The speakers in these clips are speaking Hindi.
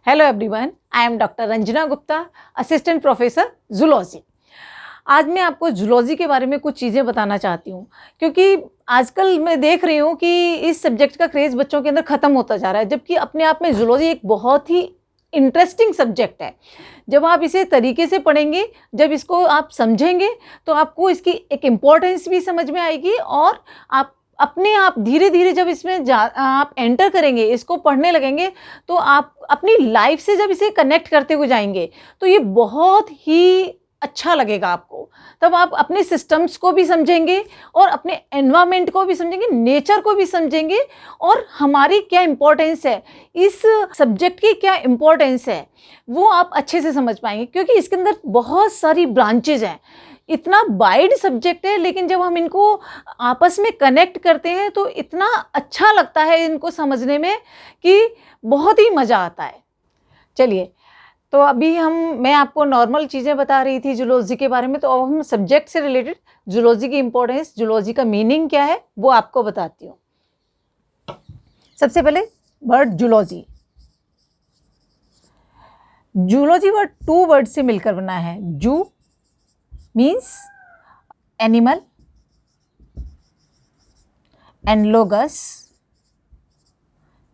Hello everyone, I am doctor Ranjana Gupta, assistant professor zoology. आज मैं आपको जूलॉजी के बारे में कुछ चीज़ें बताना चाहती हूँ, क्योंकि आजकल मैं देख रही हूँ कि इस सब्जेक्ट का क्रेज़ बच्चों के अंदर ख़त्म होता जा रहा है, जबकि अपने आप में जूलॉजी एक बहुत ही इंटरेस्टिंग सब्जेक्ट है। जब आप इसे तरीके से पढ़ेंगे, जब इसको आप समझेंगे, तो आपको इसकी एक इम्पोर्टेंस भी समझ में आएगी और आप अपने आप धीरे-धीरे जब इसमें आप एंटर करेंगे, इसको पढ़ने लगेंगे, तो आप अपनी लाइफ से जब इसे कनेक्ट करते हुए जाएँगे, तो ये बहुत ही अच्छा लगेगा आपको। तब आप अपने सिस्टम्स को भी समझेंगे और अपने एनवायरनमेंट को भी समझेंगे, नेचर को भी समझेंगे और हमारी क्या इम्पोर्टेंस है, इस सब्जेक्ट की क्या इम्पोर्टेंस है, वो आप अच्छे से समझ पाएँगे, क्योंकि इसके अंदर बहुत सारी ब्रांचेज़ हैं। इतना वाइड सब्जेक्ट है, लेकिन जब हम इनको आपस में कनेक्ट करते हैं तो इतना अच्छा लगता है इनको समझने में कि बहुत ही मज़ा आता है। चलिए, तो अभी मैं आपको नॉर्मल चीज़ें बता रही थी जूलॉजी के बारे में, तो अब हम सब्जेक्ट से रिलेटेड जूलॉजी की इम्पोर्टेंस, जूलॉजी का मीनिंग क्या है, वो आपको बताती हूँ। सबसे पहले word zoology. Zoology word 2 word से मिलकर बना है। जू means animal and logos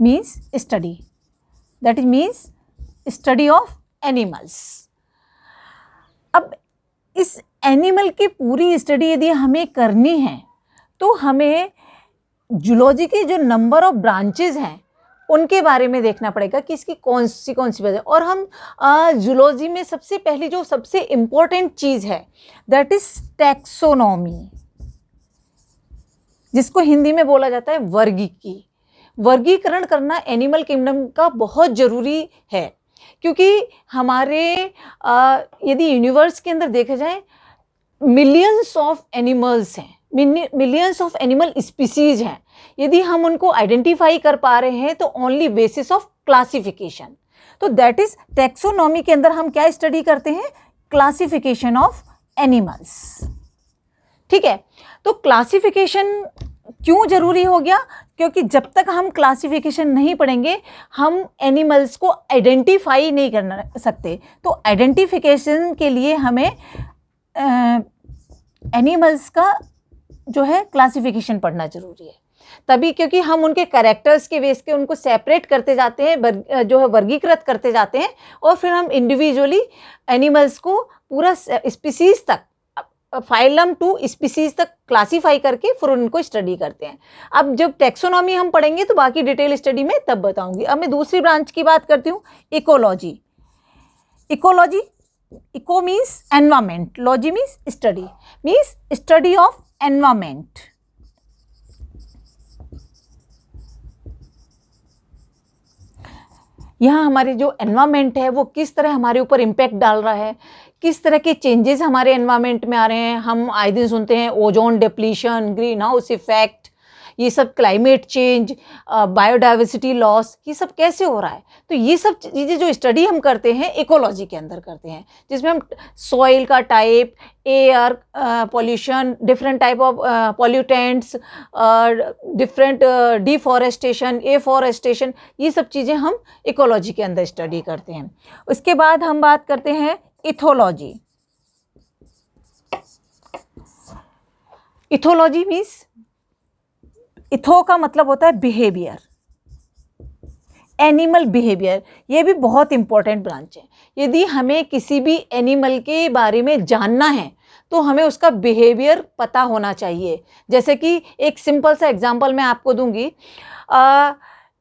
means study, that is means study of animals। अब इस एनिमल की पूरी स्टडी यदि हमें करनी है तो हमें जूलॉजी की जो नंबर ऑफ ब्रांचेज हैं उनके बारे में देखना पड़ेगा कि इसकी कौन सी वजह। और हम जूलॉजी में सबसे पहली जो सबसे इम्पोर्टेंट चीज़ है, दैट इज टैक्सोनॉमी, जिसको हिंदी में बोला जाता है वर्गीकरण करना एनिमल किंगडम का बहुत ज़रूरी है, क्योंकि हमारे यदि यूनिवर्स के अंदर देखा जाए मिलियंस ऑफ एनिमल्स हैं, मिलियंस ऑफ एनिमल स्पीसीज हैं। यदि हम उनको आइडेंटिफाई कर पा रहे हैं तो ओनली बेसिस ऑफ क्लासिफिकेशन। तो दैट इज टैक्सोनॉमी के अंदर हम क्या स्टडी करते हैं, क्लासिफिकेशन ऑफ एनिमल्स। ठीक है, तो क्लासिफिकेशन क्यों जरूरी हो गया, क्योंकि जब तक हम क्लासिफिकेशन नहीं पढ़ेंगे हम एनिमल्स को आइडेंटिफाई नहीं कर सकते। तो आइडेंटिफिकेशन के लिए हमें एनिमल्स का जो है क्लासिफिकेशन पढ़ना जरूरी है। तभी, क्योंकि हम उनके कैरेक्टर्स के बेस पे उनको सेपरेट करते जाते हैं, जो है वर्गीकृत करते जाते हैं, और फिर हम इंडिविजुअली एनिमल्स को पूरा स्पीसीज तक, फाइलम टू स्पीसीज तक क्लासीफाई करके फिर उनको स्टडी करते हैं। अब जब टैक्सोनॉमी हम पढ़ेंगे तो बाकी डिटेल स्टडी में तब बताऊंगी। अब मैं दूसरी ब्रांच की बात करती हूँ, ecology. Eco means environment, logy means study, means study of environment. यहाँ हमारे जो एनवायरमेंट है वो किस तरह हमारे ऊपर इम्पैक्ट डाल रहा है, किस तरह के चेंजेस हमारे एनवायरमेंट में आ रहे हैं। हम आए दिन सुनते हैं ozone depletion, green house effect, ये सब क्लाइमेट चेंज, बायोडाइवर्सिटी लॉस, ये सब कैसे हो रहा है। तो ये सब चीज़ें जो स्टडी हम करते हैं इकोलॉजी के अंदर करते हैं, जिसमें हम सॉइल का type, air pollution, different type of pollutants, different deforestation, afforestation, ये सब चीज़ें हम इकोलॉजी के अंदर स्टडी करते हैं। उसके बाद हम बात करते हैं इथोलॉजी। इथोलॉजी मीन्स, इथो का मतलब होता है बिहेवियर, एनिमल बिहेवियर। ये भी बहुत इंपॉर्टेंट ब्रांच है। यदि हमें किसी भी एनिमल के बारे में जानना है तो हमें उसका बिहेवियर पता होना चाहिए। जैसे कि एक सिंपल सा एग्जांपल मैं आपको दूंगी।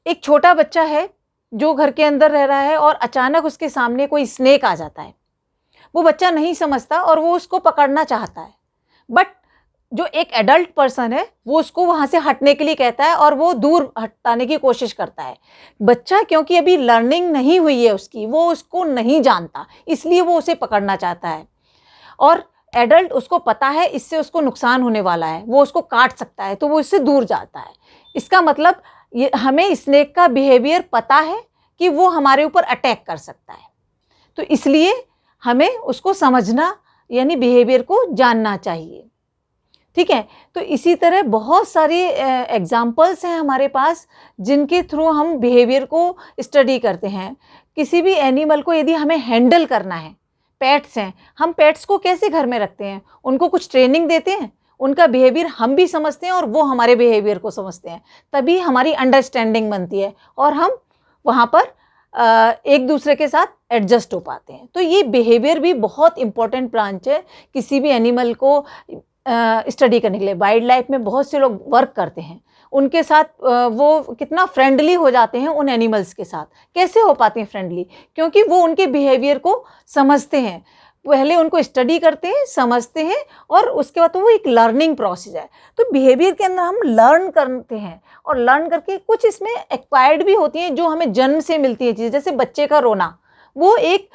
एक छोटा बच्चा है जो घर के अंदर रह रहा है और अचानक उसके सामने कोई स्नेक आ जाता है। वो बच्चा नहीं समझता और वो उसको पकड़ना चाहता है, बट जो एक एडल्ट पर्सन है वो उसको वहाँ से हटने के लिए कहता है और वो दूर हटाने की कोशिश करता है। बच्चा, क्योंकि अभी लर्निंग नहीं हुई है उसकी, वो उसको नहीं जानता, इसलिए वो उसे पकड़ना चाहता है। और एडल्ट उसको पता है इससे उसको नुकसान होने वाला है, वो उसको काट सकता है, तो वो इससे दूर जाता है। इसका मतलब ये हमें स्नेक का बिहेवियर पता है कि वो हमारे ऊपर अटैक कर सकता है, तो इसलिए हमें उसको समझना यानी बिहेवियर को जानना चाहिए। ठीक है। तो इसी तरह बहुत सारे एग्जाम्पल्स हैं हमारे पास जिनके थ्रू हम बिहेवियर को स्टडी करते हैं। किसी भी एनिमल को यदि हमें हैंडल करना है, पेट्स हैं, हम पेट्स को कैसे घर में रखते हैं, उनको कुछ ट्रेनिंग देते हैं, उनका बिहेवियर हम भी समझते हैं और वो हमारे बिहेवियर को समझते हैं, तभी हमारी अंडरस्टैंडिंग बनती है और हम वहाँ पर एक दूसरे के साथ एडजस्ट हो पाते हैं। तो ये बिहेवियर भी बहुत इंपॉर्टेंट ब्रांच है किसी भी एनिमल को स्टडी करने के लिए। वाइल्ड लाइफ में बहुत से लोग वर्क करते हैं, उनके साथ वो कितना फ्रेंडली हो जाते हैं उन एनिमल्स के साथ। कैसे हो पाते हैं फ्रेंडली? क्योंकि वो उनके बिहेवियर को समझते हैं, पहले उनको स्टडी करते हैं, समझते हैं और उसके बाद तो वो एक लर्निंग प्रोसेस है। तो बिहेवियर के अंदर हम लर्न करते हैं और लर्न करके कुछ इसमें एक्वायर्ड भी होती हैं जो हमें जन्म से मिलती है चीज़। जैसे बच्चे का रोना, वो एक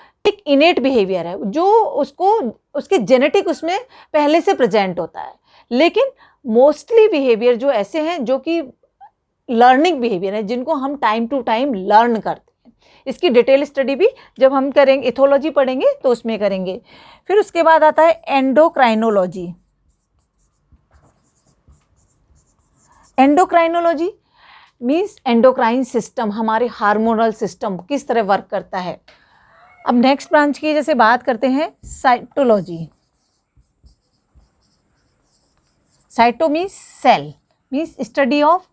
इनेट बिहेवियर है जो उसको उसके जेनेटिक उसमें पहले से प्रेजेंट होता है। लेकिन मोस्टली बिहेवियर जो ऐसे हैं जो कि लर्निंग बिहेवियर है, जिनको हम टाइम टू टाइम लर्न करते हैं। इसकी डिटेल स्टडी भी जब हम करेंगे, एथोलॉजी पढ़ेंगे तो उसमें करेंगे। फिर उसके बाद आता है endocrinology. Endocrinology means endocrine system, हमारे हार्मोनल सिस्टम किस तरह वर्क करता है। अब नेक्स्ट ब्रांच की जैसे बात करते हैं cytology. Cyto means cell, means study of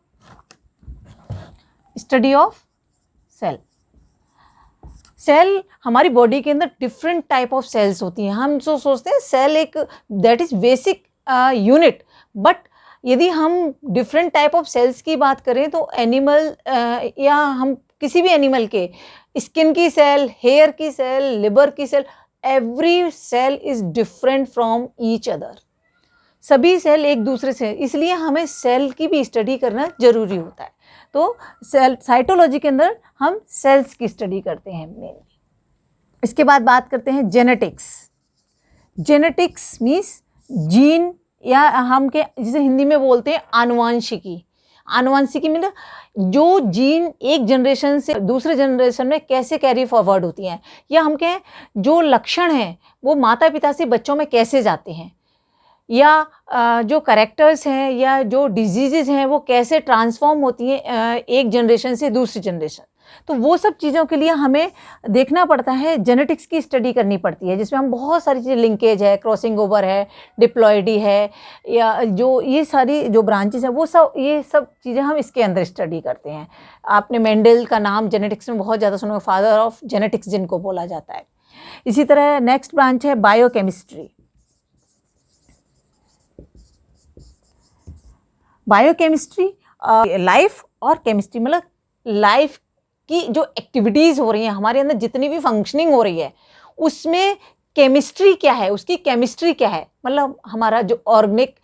cell. Cell हमारी बॉडी के अंदर डिफरेंट टाइप ऑफ सेल्स होती हैं। हम जो सोचते हैं सेल एक that is basic unit, but यदि हम डिफरेंट टाइप ऑफ सेल्स की बात करें तो एनिमल या हम किसी भी एनिमल के स्किन की सेल, हेयर की सेल, लिवर की cell, every cell is different from each other. सभी सेल एक दूसरे से, इसलिए हमें सेल की भी स्टडी करना जरूरी होता है। तो सेल साइटोलॉजी के अंदर हम सेल्स की स्टडी करते हैं मेनली। इसके बाद बात करते हैं जेनेटिक्स। जेनेटिक्स मीन्स जीन, या हम के जिसे हिंदी में बोलते हैं आनुवांशिकी। आनुवांशिकी मतलब जो जीन एक जनरेशन से दूसरे जनरेशन में कैसे कैरी फॉरवर्ड होती हैं, या हम कहें जो लक्षण हैं वो माता पिता से बच्चों में कैसे जाते हैं, या जो करेक्टर्स हैं या जो डिजीज़ हैं वो कैसे ट्रांसफॉर्म होती हैं एक जनरेशन से दूसरी जनरेशन। तो वो सब चीज़ों के लिए हमें देखना पड़ता है, जेनेटिक्स की स्टडी करनी पड़ती है, जिसमें हम बहुत सारी चीज़ें, लिंकेज है, क्रॉसिंग ओवर है, डिप्लॉयडी है, या जो ये सारी जो ब्रांचेस हैं वो सब, ये सब चीज़ें हम इसके अंदर स्टडी करते हैं। आपने मेंडल का नाम जेनेटिक्स में बहुत ज़्यादा सुना, फादर ऑफ जेनेटिक्स जिनको बोला जाता है। इसी तरह नेक्स्ट ब्रांच है बायोकेमिस्ट्री। बायोकेमिस्ट्री लाइफ और केमिस्ट्री, मतलब लाइफ की जो एक्टिविटीज़ हो रही हैं हमारे अंदर, जितनी भी फंक्शनिंग हो रही है उसमें केमिस्ट्री क्या है, उसकी केमिस्ट्री क्या है, मतलब हमारा जो ऑर्गेनिक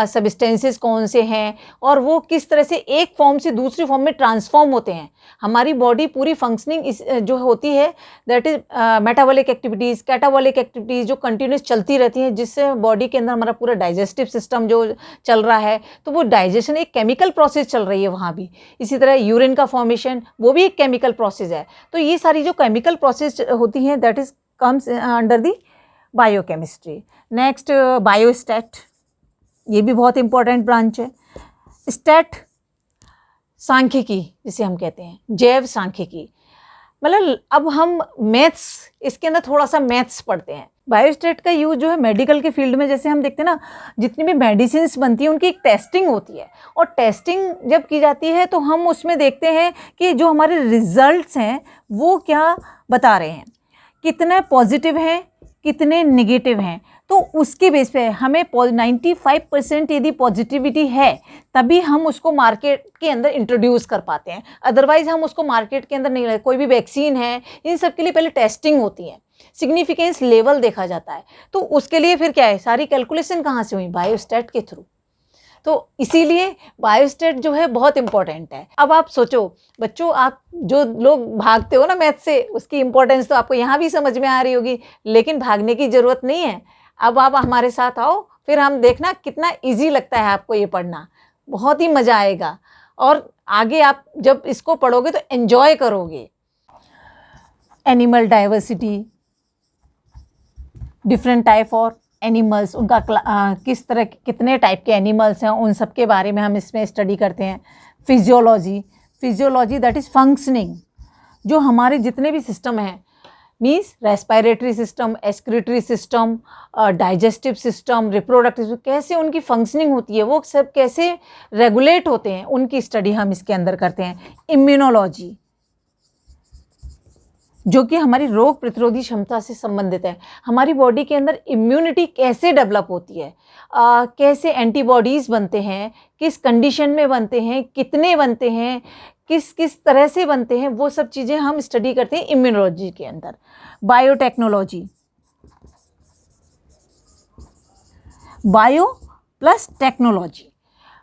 सब्सटेंसेस कौन से हैं और वो किस तरह से एक फॉर्म से दूसरी फॉर्म में ट्रांसफॉर्म होते हैं। हमारी बॉडी पूरी फंक्शनिंग इस जो होती है that is metabolic activities, catabolic activities जो कंटिन्यूस चलती रहती हैं, जिससे बॉडी के अंदर हमारा पूरा डाइजेस्टिव सिस्टम जो चल रहा है, तो वो डाइजेशन एक केमिकल प्रोसेस चल रही है वहाँ भी। इसी तरह यूरिन का फॉर्मेशन वो भी एक केमिकल प्रोसेस है। तो ये सारी जो केमिकल प्रोसेस होती हैं that is comes under the biochemistry. Next biostat, ये भी बहुत इंपॉर्टेंट ब्रांच है। स्टैट सांख्यिकी जिसे हम कहते हैं, जैव सांख्यिकी, मतलब अब हम मैथ्स, इसके अंदर थोड़ा सा मैथ्स पढ़ते हैं। बायोस्टैट का यूज जो है मेडिकल के फील्ड में, जैसे हम देखते हैं ना जितनी भी मेडिसिन बनती हैं उनकी एक टेस्टिंग होती है, और टेस्टिंग जब की जाती है तो हम उसमें देखते हैं कि जो हमारे रिजल्ट्स हैं वो क्या बता रहे हैं, कितने पॉजिटिव हैं कितने नेगेटिव हैं। तो उसके बेस पे हमें 95% यदि पॉजिटिविटी है तभी हम उसको मार्केट के अंदर इंट्रोड्यूस कर पाते हैं, अदरवाइज हम उसको मार्केट के अंदर नहीं लाते। कोई भी वैक्सीन है, इन सब के लिए पहले टेस्टिंग होती है, सिग्निफिकेंस लेवल देखा जाता है। तो उसके लिए फिर क्या है, सारी कैलकुलेशन कहाँ से हुई, बायोस्टैट के थ्रू। तो इसीलिए बायोस्टैट जो है बहुत इंपॉर्टेंट है। अब आप सोचो बच्चों, आप जो लोग भागते हो ना मैथ से, उसकी इंपॉर्टेंस तो आपको यहाँ भी समझ में आ रही होगी, लेकिन भागने की ज़रूरत नहीं है। अब आप हमारे साथ आओ, फिर हम देखना कितना इजी लगता है आपको ये पढ़ना, बहुत ही मज़ा आएगा, और आगे आप जब इसको पढ़ोगे तो एंजॉय करोगे। एनिमल डाइवर्सिटी, डिफरेंट टाइप और एनिमल्स, उनका किस तरह कितने टाइप के एनिमल्स हैं, उन सब के बारे में हम इसमें स्टडी करते हैं। फिजियोलॉजी दैट इज़ फंक्शनिंग, जो हमारे जितने भी सिस्टम हैं, means respiratory system, excretory system, digestive system, reproductive system, कैसे उनकी फंक्शनिंग होती है, वो सब कैसे रेगुलेट होते हैं, उनकी स्टडी हम इसके अंदर करते हैं। इम्यूनोलॉजी, जो कि हमारी रोग प्रतिरोधी क्षमता से संबंधित है। हमारी बॉडी के अंदर इम्यूनिटी कैसे डेवलप होती है, कैसे एंटीबॉडीज़ बनते हैं, किस कंडीशन में बनते हैं, कितने बनते हैं, किस किस तरह से बनते हैं, वो सब चीज़ें हम स्टडी करते हैं इम्यूनोलॉजी के अंदर। Biotechnology, bio plus technology,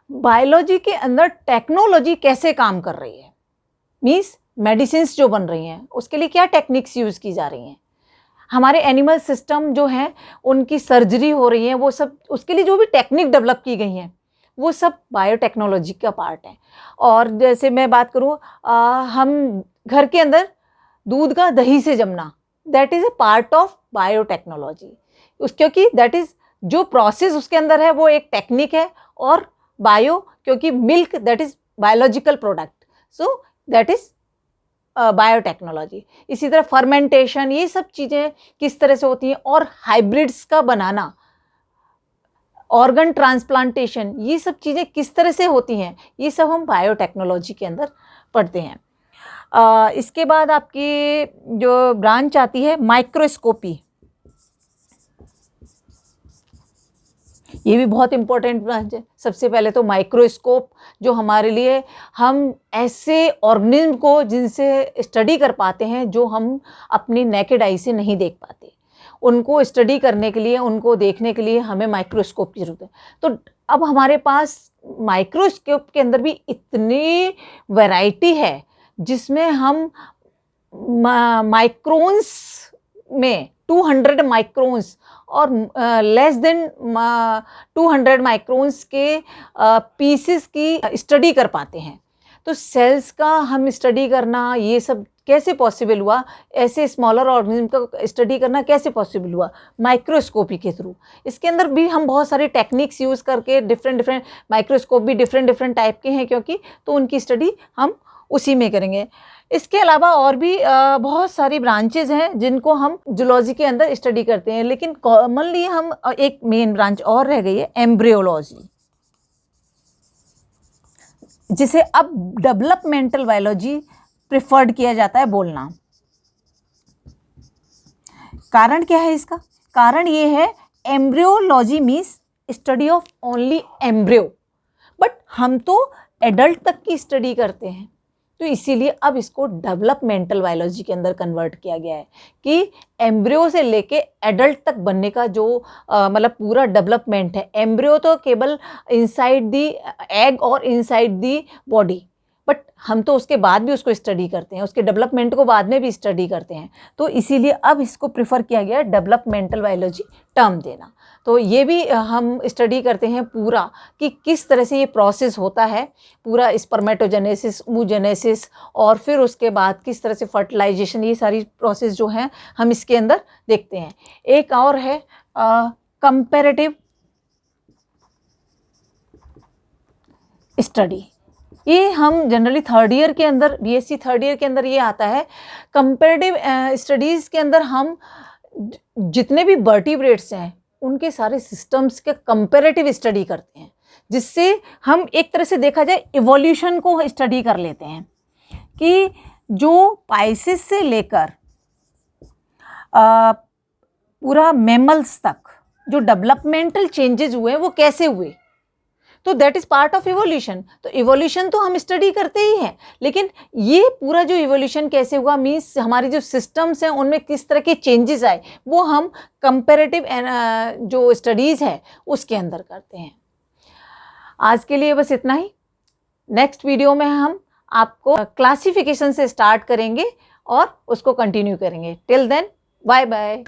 biology के अंदर टेक्नोलॉजी कैसे काम कर रही है, मीन्स मेडिसिन्स जो बन रही हैं उसके लिए क्या टेक्निक्स यूज़ की जा रही हैं, हमारे एनिमल सिस्टम जो हैं उनकी सर्जरी हो रही है, वो सब उसके लिए जो भी टेक्निक डेवलप की गई हैं वो सब बायोटेक्नोलॉजी का पार्ट है। और जैसे मैं बात करूँ, हम घर के अंदर दूध का दही से जमना, that is a part of biotechnology, क्योंकि दैट इज़ जो प्रोसेस उसके अंदर है वो एक टेक्निक है। और बायो, क्योंकि milk that is biological product, so that is biotechnology. इसी तरह फर्मेंटेशन, ये सब चीज़ें किस तरह से होती हैं, और हाइब्रिड्स का बनाना, ऑर्गन ट्रांसप्लांटेशन, ये सब चीज़ें किस तरह से होती हैं, ये सब हम बायोटेक्नोलॉजी के अंदर पढ़ते हैं। इसके बाद आपकी जो ब्रांच आती है माइक्रोस्कोपी, ये भी बहुत इंपॉर्टेंट ब्रांच है। सबसे पहले तो माइक्रोस्कोप, जो हमारे लिए हम ऐसे ऑर्गेनिज्म को जिनसे स्टडी कर पाते हैं जो हम अपनी नेकेड आई से नहीं देख पाते, उनको स्टडी करने के लिए, उनको देखने के लिए हमें माइक्रोस्कोप की ज़रूरत है। तो अब हमारे पास माइक्रोस्कोप के अंदर भी इतनी वैरायटी है जिसमें हम माइक्रोन्स में 200 माइक्रोन्स और लेस देन 200 माइक्रोन्स के पीसेस की स्टडी कर पाते हैं। तो सेल्स का हम स्टडी करना, ये सब कैसे पॉसिबल हुआ, ऐसे स्मॉलर ऑर्गेनिज्म का स्टडी करना कैसे पॉसिबल हुआ, माइक्रोस्कोपी के थ्रू। इसके अंदर भी हम बहुत सारे टेक्निक्स यूज़ करके, डिफरेंट माइक्रोस्कोप भी डिफरेंट टाइप के हैं क्योंकि, तो उनकी स्टडी हम उसी में करेंगे। इसके अलावा और भी बहुत सारी ब्रांचेज हैं जिनको हम जूलॉजी के अंदर स्टडी करते हैं, लेकिन कॉमनली हम एक मेन ब्रांच और रह गई है एम्ब्रियोलॉजी, जिसे अब डेवलपमेंटल बायोलॉजी प्रिफर्ड किया जाता है बोलना। कारण क्या है इसका? कारण ये है, embryology means study of only embryo, but हम तो एडल्ट तक की स्टडी करते हैं, तो इसीलिए अब इसको डेवलपमेंटल बायोलॉजी के अंदर कन्वर्ट किया गया है कि एम्ब्रियो से लेके एडल्ट तक बनने का जो मतलब पूरा डेवलपमेंट है। एम्ब्रियो तो केवल इनसाइड दी एग और इनसाइड दी बॉडी, बट हम तो उसके बाद भी उसको स्टडी करते हैं, उसके डेवलपमेंट को बाद में भी स्टडी करते हैं। तो इसीलिए अब इसको प्रेफर किया गया है डेवलपमेंटल बायोलॉजी टर्म देना। तो ये भी हम स्टडी करते हैं पूरा कि किस तरह से ये प्रोसेस होता है, पूरा स्पर्मेटोजेनेसिस, oogenesis, और फिर उसके बाद किस तरह से फर्टिलाइजेशन, ये सारी प्रोसेस जो हैं हम इसके अंदर देखते हैं। एक और है कंपैरेटिव स्टडी, ये हम जनरली थर्ड ईयर के अंदर, बीएससी थर्ड ईयर के अंदर ये आता है। कंपैरेटिव स्टडीज़ के अंदर हम जितने भी वर्टिब्रेट्स हैं उनके सारे सिस्टम्स के कंपैरेटिव स्टडी करते हैं, जिससे हम एक तरह से देखा जाए इवोल्यूशन को स्टडी कर लेते हैं कि जो पाइसेस से लेकर पूरा मैमल्स तक जो डेवलपमेंटल चेंजेस हुए हैं वो कैसे हुए, तो that is part of evolution. तो इवोल्यूशन तो हम स्टडी करते ही हैं, लेकिन ये पूरा जो इवोल्यूशन कैसे हुआ, मीन्स हमारी जो सिस्टम्स हैं उनमें किस तरह के चेंजेस आए, वो हम कंपैरेटिव जो स्टडीज़ है उसके अंदर करते हैं। आज के लिए बस इतना ही। नेक्स्ट वीडियो में हम आपको क्लासिफिकेशन से स्टार्ट करेंगे और उसको कंटिन्यू करेंगे। Till then, bye bye.